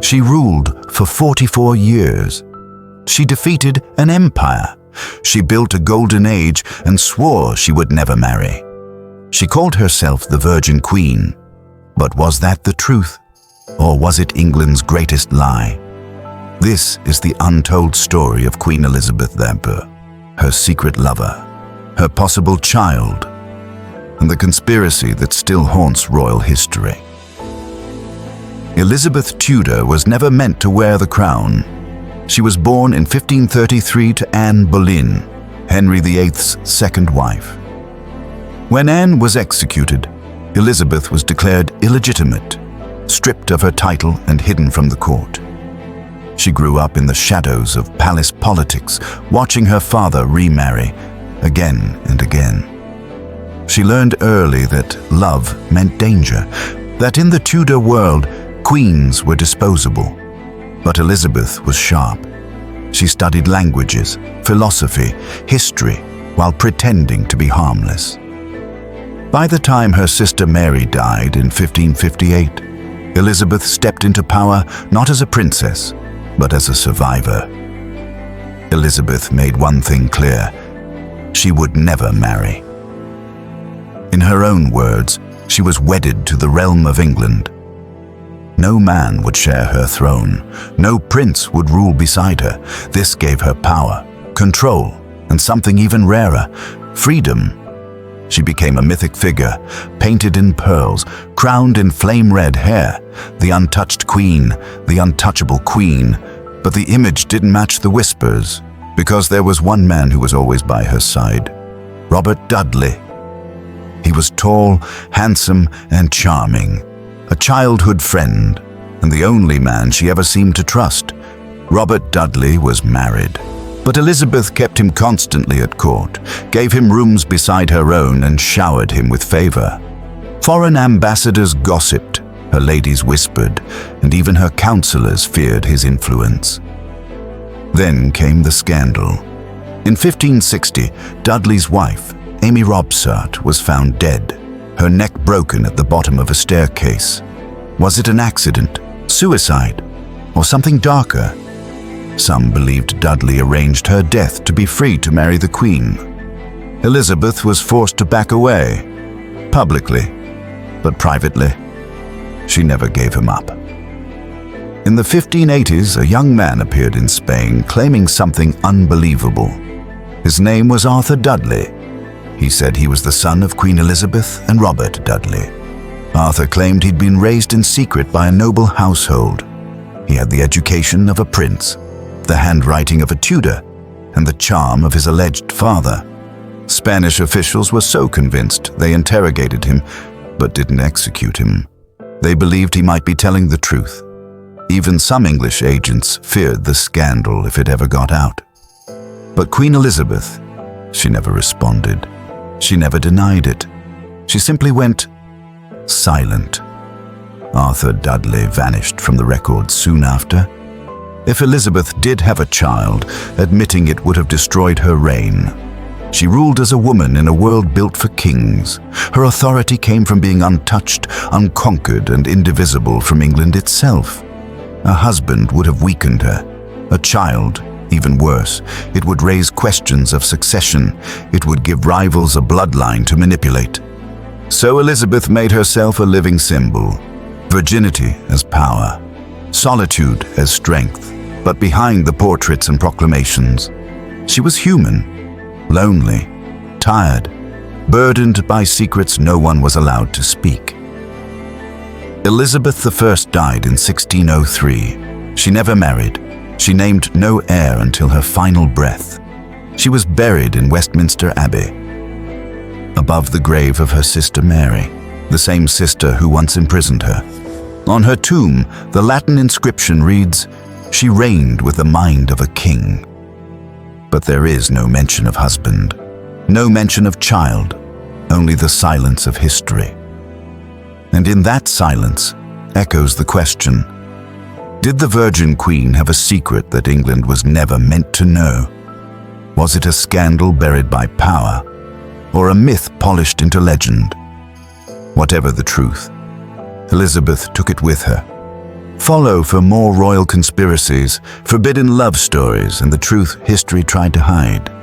She ruled for 44 years. She defeated an empire. She built a golden age and swore she would never marry. She called herself the Virgin Queen. But was that the truth? Or was it England's greatest lie? This is the untold story of Queen Elizabeth II, her secret lover, her possible child, and the conspiracy that still haunts royal history. Elizabeth Tudor was never meant to wear the crown. She was born in 1533 to Anne Boleyn, Henry VIII's second wife. When Anne was executed, Elizabeth was declared illegitimate, stripped of her title and hidden from the court. She grew up in the shadows of palace politics, watching her father remarry again and again. She learned early that love meant danger, that in the Tudor world, queens were disposable. But Elizabeth was sharp. She studied languages, philosophy, history, while pretending to be harmless. By the time her sister Mary died in 1558, Elizabeth stepped into power not as a princess, but as a survivor. Elizabeth made one thing clear: she would never marry. In her own words, she was wedded to the realm of England. No man would share her throne. No prince would rule beside her. This gave her power, control, and something even rarer: freedom. She became a mythic figure, painted in pearls, crowned in flame-red hair, the untouched queen, the untouchable queen. But the image didn't match the whispers, because there was one man who was always by her side: Robert Dudley. He was tall, handsome, and charming, a childhood friend, and the only man she ever seemed to trust. Robert Dudley was married. But Elizabeth kept him constantly at court, gave him rooms beside her own, and showered him with favor. Foreign ambassadors gossiped, her ladies whispered, and even her counselors feared his influence. Then came the scandal. In 1560, Dudley's wife, Amy Robsart, was found dead, her neck broken at the bottom of a staircase. Was it an accident, suicide, or something darker? Some believed Dudley arranged her death to be free to marry the Queen. Elizabeth was forced to back away, publicly, but privately, she never gave him up. In the 1580s, a young man appeared in Spain claiming something unbelievable. His name was Arthur Dudley. He said he was the son of Queen Elizabeth and Robert Dudley. Arthur claimed he'd been raised in secret by a noble household. He had the education of a prince, the handwriting of a Tudor, and the charm of his alleged father. Spanish officials were so convinced they interrogated him, but didn't execute him. They believed he might be telling the truth. Even some English agents feared the scandal if it ever got out. But Queen Elizabeth, she never responded. She never denied it. She simply went silent. Arthur Dudley vanished from the records soon after. If Elizabeth did have a child, admitting it would have destroyed her reign. She ruled as a woman in a world built for kings. Her authority came from being untouched, unconquered, and indivisible from England itself. A husband would have weakened her. A child, even worse. It would raise questions of succession. It would give rivals a bloodline to manipulate. So Elizabeth made herself a living symbol. Virginity as power. Solitude as strength. But behind the portraits and proclamations, she was human, lonely, tired, burdened by secrets no one was allowed to speak. Elizabeth I died in 1603. She never married. She named no heir until her final breath. She was buried in Westminster Abbey, above the grave of her sister Mary, the same sister who once imprisoned her. On her tomb, the Latin inscription reads, "She reigned with the mind of a king." But there is no mention of husband, no mention of child, only the silence of history. And in that silence echoes the question, did the Virgin Queen have a secret that England was never meant to know? Was it a scandal buried by power, or a myth polished into legend? Whatever the truth, Elizabeth took it with her. Follow for more royal conspiracies, forbidden love stories, and the truth history tried to hide.